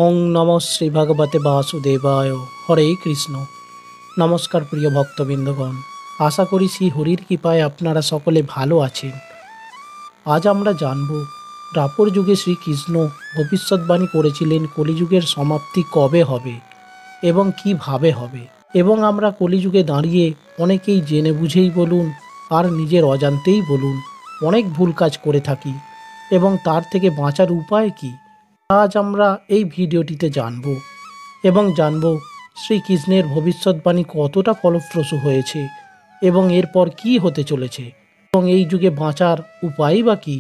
ওং নম শ্রী ভগবতে বাসুদেবায়। হরে কৃষ্ণ। নমস্কার প্রিয় ভক্তবৃন্দগণ, আশা করি শ্রী হরির কৃপায় আপনারা সকলে ভালো আছেন। আজ আমরা জানব দ্বাপর যুগে শ্রীকৃষ্ণ ভবিষ্যৎবাণী করেছিলেন কলিযুগের সমাপ্তি কবে হবে এবং কিভাবে হবে। এবং আমরা কলিযুগে দাঁড়িয়ে অনেকেই জেনে বুঝেই বলুন আর নিজের অজান্তেই বলুন অনেক ভুল কাজ করে থাকি, এবং তার থেকে বাঁচার উপায় কী আজ আমরা এই ভিডিওটিতে জানব। এবং জানব শ্রীকৃষ্ণের ভবিষ্যৎবাণী কতটা ফলপ্রসূ হয়েছে এবং এরপর কি হতে চলেছে, এবং এই যুগে বাঁচার উপায় বা কী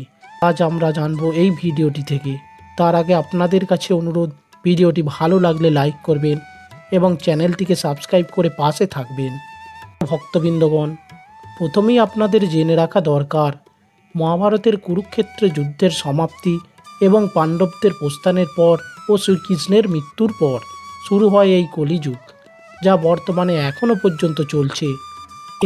আজ আমরা জানব এই ভিডিওটি থেকে। তার আগে আপনাদের কাছে অনুরোধ, ভিডিওটি ভালো লাগলে লাইক করবেন এবং চ্যানেলটিকে সাবস্ক্রাইব করে পাশে থাকবেন। ভক্তবৃন্দগণ, প্রথমেই আপনাদের জেনে রাখা দরকার মহাভারতের কুরুক্ষেত্র যুদ্ধের সমাপ্তি এবং পাণ্ডবদের প্রস্থানের পর ও শ্রীকৃষ্ণের মৃত্যুর পর শুরু হয় এই কলিযুগ, যা বর্তমানে এখনও পর্যন্ত চলছে।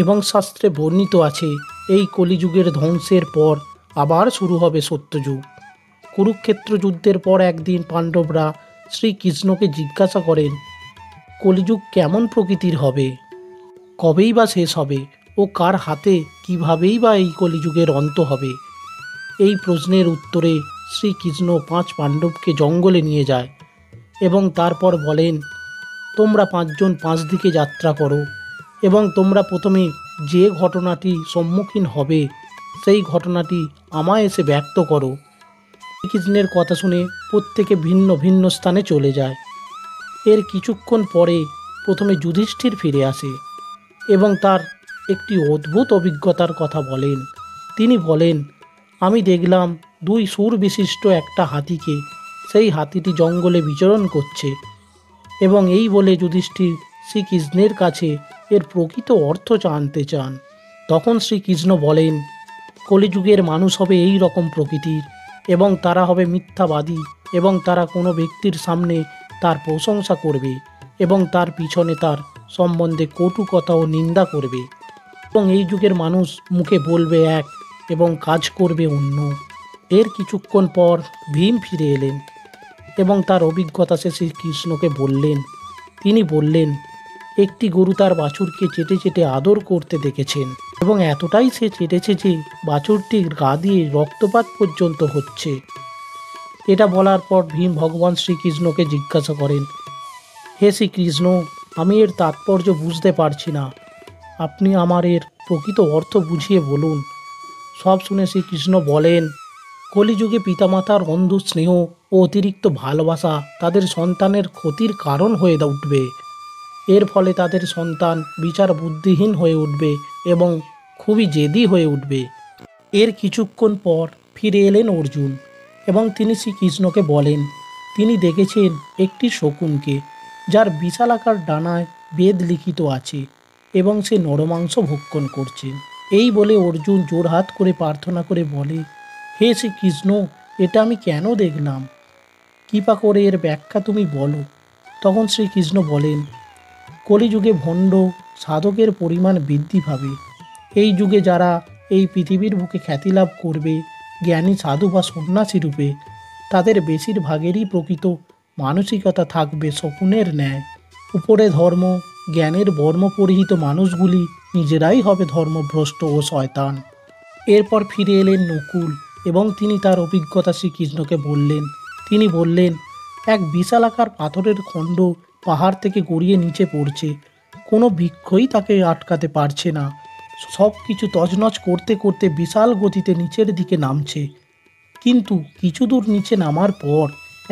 এবং শাস্ত্রে বর্ণিত আছে এই কলিযুগের ধ্বংসের পর আবার শুরু হবে সত্যযুগ। কুরুক্ষেত্র যুদ্ধের পর একদিন পাণ্ডবরা শ্রীকৃষ্ণকে জিজ্ঞাসা করেন কলিযুগ কেমন প্রকৃতির হবে, কবেই বা শেষ হবে ও কার হাতে কিভাবেই বা এই কলিযুগের অন্ত হবে। এই প্রশ্নের উত্তরে শ্রীকৃষ্ণ 5 পাণ্ডবকে জঙ্গলে নিয়ে যায় এবং তারপর বলেন, তোমরা 5 জন 5 দিকে যাত্রা করো এবং তোমরা প্রথমে যে ঘটনাটি সম্মুখীন হবে সেই ঘটনাটি আমায় এসে ব্যক্ত করো। শ্রীকৃষ্ণের কথা শুনে প্রত্যেকে ভিন্ন ভিন্ন স্থানে চলে যায়। এর কিছুক্ষণ পরে প্রথমে যুধিষ্ঠির ফিরে আসে এবং তার একটি অদ্ভুত অভিজ্ঞতার কথা বলেন। তিনি বলেন, আমি দেখলাম 2 সুর বিশিষ্ট একটা হাতিকে। সেই হাতিটি জঙ্গলে বিচরণ করছে। এবং এই বলে যুধিষ্ঠির শ্রীকৃষ্ণের কাছে এর প্রকৃত অর্থ জানতে চান। তখন শ্রীকৃষ্ণ বলেন, কলিযুগের মানুষ হবে এই রকম প্রকৃতির, এবং তারা হবে মিথ্যাবাদী, এবং তারা কোনো ব্যক্তির সামনে তার প্রশংসা করবে এবং তার পিছনে তার সম্বন্ধে কটু কথা ও নিন্দা করবে। এবং এই যুগের মানুষ মুখে বলবে এক এবং কাজ করবে অন্য। এর কিছুক্ষণ পর ভীম ফিরে এলেন এবং তার অভিজ্ঞতা সে শ্রীকৃষ্ণকে বললেন। তিনি বললেন, একটি গরু তার বাছুরকে চেটে চেটে আদর করতে দেখেছেন, এবং এতটাই সে চেটেছে যে বাছুরটির গা দিয়ে রক্তপাত পর্যন্ত হচ্ছে। এটা বলার পর ভীম ভগবান শ্রীকৃষ্ণকে জিজ্ঞাসা করেন, হে শ্রীকৃষ্ণ, আমি এর তাৎপর্য বুঝতে পারছি না, আপনি আমার এর প্রকৃত অর্থ বুঝিয়ে বলুন। সব শুনে শ্রীকৃষ্ণ বলেন, কলিযুগে পিতামাতার অন্ধ স্নেহ ও অতিরিক্ত ভালোবাসা তাদের সন্তানের ক্ষতির কারণ হয়ে উঠবে। এর ফলে তাদের সন্তান বিচার বুদ্ধিহীন হয়ে উঠবে এবং খুবই জেদি হয়ে উঠবে। এর কিছুক্ষণ পর ফিরে এলেন অর্জুন এবং তিনি শ্রীকৃষ্ণকে বলেন, তিনি দেখেছেন একটি শকুনকে, যার বিশালাকার ডানায় বেদ লিখিত আছে এবং সে নরমাংস ভক্ষণ করছে। এই বলে অর্জুন জোড়হাত করে প্রার্থনা করে বলে, হে শ্রীকৃষ্ণ, এটা আমি কেন দেখলাম? কৃপা করে এর ব্যাখ্যা তুমি বলো। তখন শ্রীকৃষ্ণ বলেন, কলিযুগে ভণ্ড সাধকের পরিমাণ বৃদ্ধি পাবে। এই যুগে যারা এই পৃথিবীর বুকে খ্যাতি লাভ করবে জ্ঞানী সাধু বা সন্ন্যাসী রূপে, তাদের বেশিরভাগেরই প্রকৃত মানসিকতা থাকবে শকুনের ন্যায়। উপরে ধর্ম জ্ঞানের বর্ম পরিহিত মানুষগুলি নিজেরাই হবে ধর্মভ্রষ্ট ও শয়তান। এরপর ফিরে এলেন নকুল এবং তিনি তার অভিজ্ঞতা শ্রীকৃষ্ণকে বললেন। তিনি বললেন, এক বিশালাকার পাথরের খণ্ড পাহাড় থেকে গড়িয়ে নিচে পড়ছে। কোনো বৃক্ষই তাকে আটকাতে পারছে না। সব কিছু তছনছ করতে করতে বিশাল গতিতে নিচের দিকে নামছে। কিন্তু কিছু দূর নিচে নামার পর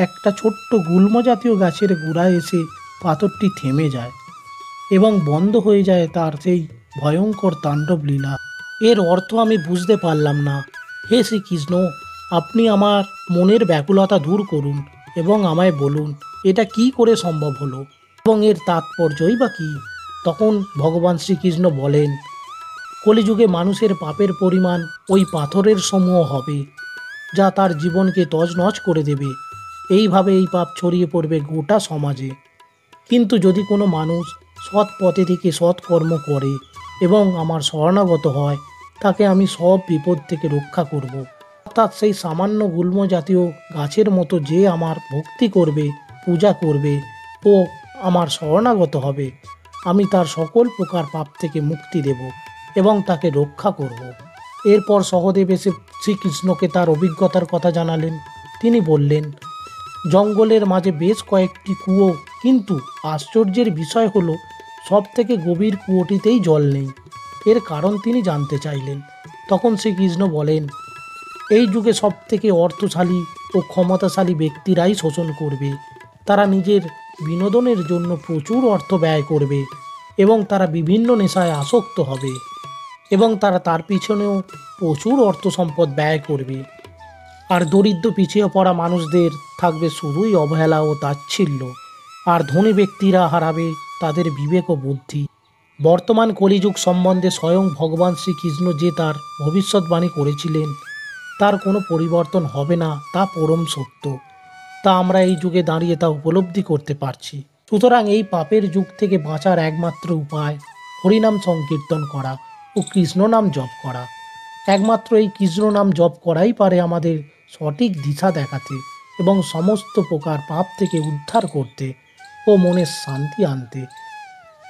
একটা ছোট্ট গুল্ম জাতীয় গাছের গোড়ায় এসে পাথরটি থেমে যায় এবং বন্ধ হয়ে যায় তার সেই ভয়ঙ্কর তাণ্ডব লীলা। এর অর্থ আমি বুঝতে পারলাম না। হে শ্রীকৃষ্ণ, আপনি আমার মনের ব্যাকুলতা দূর করুন এবং আমায় বলুন এটা কি করে সম্ভব হলো এবং এর তাৎপর্যই বা কী। তখন ভগবান শ্রীকৃষ্ণ বলেন, কলিযুগে মানুষের পাপের পরিমাণ ওই পাথরের সমূহ হবে, যা তার জীবনকে তছনছ করে দেবে। এইভাবে এই পাপ ছড়িয়ে পড়বে গোটা সমাজে। কিন্তু যদি কোনো মানুষ সৎ পথে থেকে সৎ কর্ম করে এবং আমার শরণাগত হয়, তাকে আমি সব বিপদ থেকে রক্ষা করব। অর্থাৎ সেই সামান্য গুল্ম জাতীয় গাছের মতো যে আমার ভক্তি করবে পূজা করবে ও আমার শরণাগত হবে, আমি তার সকল প্রকার পাপ থেকে মুক্তি দেব এবং তাকে রক্ষা করব। এরপর সহদেব এসে শ্রীকৃষ্ণকে তার অভিজ্ঞতার কথা জানালেন। তিনি বললেন, জঙ্গলের মাঝে বেশ কয়েকটি কুয়ো, কিন্তু আশ্চর্যের বিষয় হলো সব থেকে গভীর কুয়োটিতেই জল নেই। এর কারণ তিনি জানতে চাইলেন। তখন শ্রীকৃষ্ণ বলেন, এই যুগে সব থেকে অর্থশালী ও ক্ষমতাশালী ব্যক্তিরাই শোষণ করবে। তারা নিজের বিনোদনের জন্য প্রচুর অর্থ ব্যয় করবে এবং তারা বিভিন্ন নেশায় আসক্ত হবে এবং তারা তার পিছনেও প্রচুর অর্থ সম্পদ ব্যয় করবে। আর দরিদ্র পিছিয়ে পড়া মানুষদের থাকবে শুধুই অবহেলা ও তাচ্ছিল্য, আর ধনী ব্যক্তিরা হারাবে তাদের বিবেক ও বুদ্ধি। বর্তমান কলিযুগ সম্বন্ধে স্বয়ং ভগবান শ্রীকৃষ্ণ যে তার ভবিষ্যৎবাণী করেছিলেন তার কোনো পরিবর্তন হবে না, তা পরম সত্য। তা আমরা এই যুগে দাঁড়িয়ে তা উপলব্ধি করতে পারছি। সুতরাং এই পাপের যুগ থেকে বাঁচার একমাত্র উপায় হরিনাম সংকীর্তন করা ও কৃষ্ণ নাম জপ করা। একমাত্র এই কৃষ্ণ নাম জপ করাই পারে আমাদের সঠিক দিশা দেখাতে এবং সমস্ত প্রকার পাপ থেকে উদ্ধার করতে ও মনের শান্তি আনতে।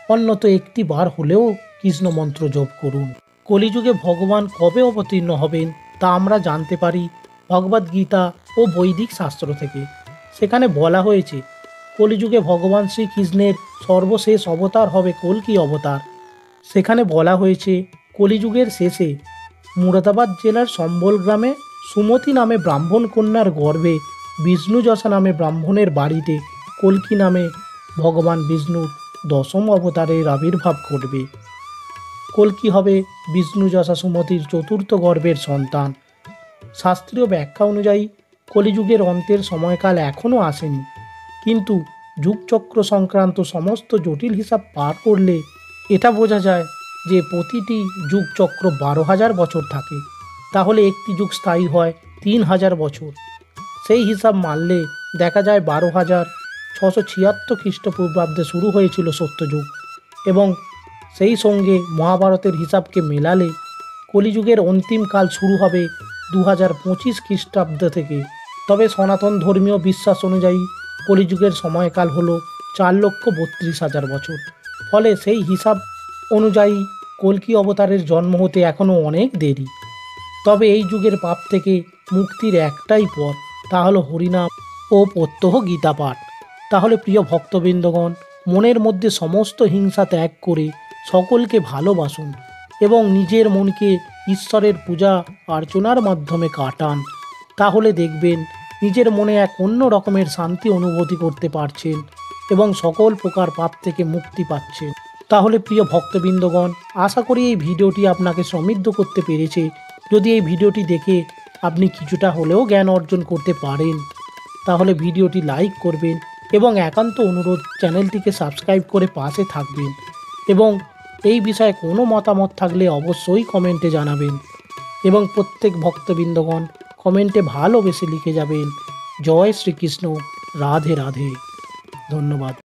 অন্যত একটি বার হলেও কৃষ্ণ মন্ত্র জপ করুন। কলিযুগে ভগবান কবে অবতীর্ণ হবেন তা আমরা জানতে পারি ভগবদ্গীতা ও বৈদিক শাস্ত্র থেকে। সেখানে বলা হয়েছে কলিযুগে ভগবান শ্রীকৃষ্ণের সর্বশেষ অবতার হবে কল্কি অবতার। সেখানে বলা হয়েছে কলিযুগের শেষে মুরাদাবাদ জেলার সম্বল গ্রামে সুমতি নামে ব্রাহ্মণ কন্যার গর্ভে বিষ্ণুযশা নামে ব্রাহ্মণের বাড়িতে কল্কি নামে ভগবান বিষ্ণুর দশম অবতারের আবির্ভাব ঘটবে। কল্কি হবে বিষ্ণুযশা সুমতির চতুর্থ গর্ভের সন্তান। শাস্ত্রীয় ব্যাখ্যা অনুযায়ী কলিযুগের অন্তের সময়কাল এখনও আসেনি, কিন্তু যুগচক্র সংক্রান্ত সমস্ত জটিল হিসাব পার করলে এটা বোঝা যায় যে প্রতিটি যুগচক্র 12,000 বছর থাকে। তাহলে একটি যুগ স্থায়ী হয় 3,000 বছর। সেই হিসাব মানলে দেখা যায় 12,676 খ্রিস্টপূর্বাব্দে শুরু হয়েছিল সত্যযুগ, এবং সেই সঙ্গে মহাভারতের হিসাবকে মেলালে কলিযুগের অন্তিম কাল শুরু হবে 2025 খ্রিস্টাব্দ থেকে। তবে সনাতন ধর্মীয় বিশ্বাস অনুযায়ী কলিযুগের সময়কাল হলো 4,32,000 বছর। ফলে সেই হিসাব অনুযায়ী কল্কি অবতারের জন্ম হতে এখনও অনেক দেরি। তবে এই যুগের পাপ থেকে মুক্তির একটাই পথ, তা হলো হরিনাম ও প্রত্যহ গীতা পাঠ। তাহলে প্রিয় ভক্তবৃন্দগণ, মনের মধ্যে সমস্ত হিংসা ত্যাগ করে সকলকে ভালোবাসুন এবং নিজের মনকে ঈশ্বরের পূজা অর্চনার মাধ্যমে কাটান। তাহলে দেখবেন নিজের মনে এক অন্য রকমের শান্তি অনুভূতি করতে পারছেন এবং সকল প্রকার পাপ থেকে মুক্তি পাচ্ছেন। তাহলে প্রিয় ভক্তবৃন্দগণ, আশা করি এই ভিডিওটি আপনাকে সমৃদ্ধ করতে পেরেছে। যদি এই ভিডিওটি দেখে আপনি কিছুটা হলেও জ্ঞান অর্জন করতে পারেন, তাহলে ভিডিওটি লাইক করবেন এবং একান্ত অনুরোধ চ্যানেলটিকে সাবস্ক্রাইব করে পাশে থাকবেন, এবং এই বিষয়ে কোনো মতামত থাকলে অবশ্যই কমেন্টে জানাবেন। এবং প্রত্যেক ভক্তবৃন্দগণ কমেন্টে ভালোবেসে লিখে যাবেন, জয় শ্রীকৃষ্ণ, রাধে রাধে। ধন্যবাদ।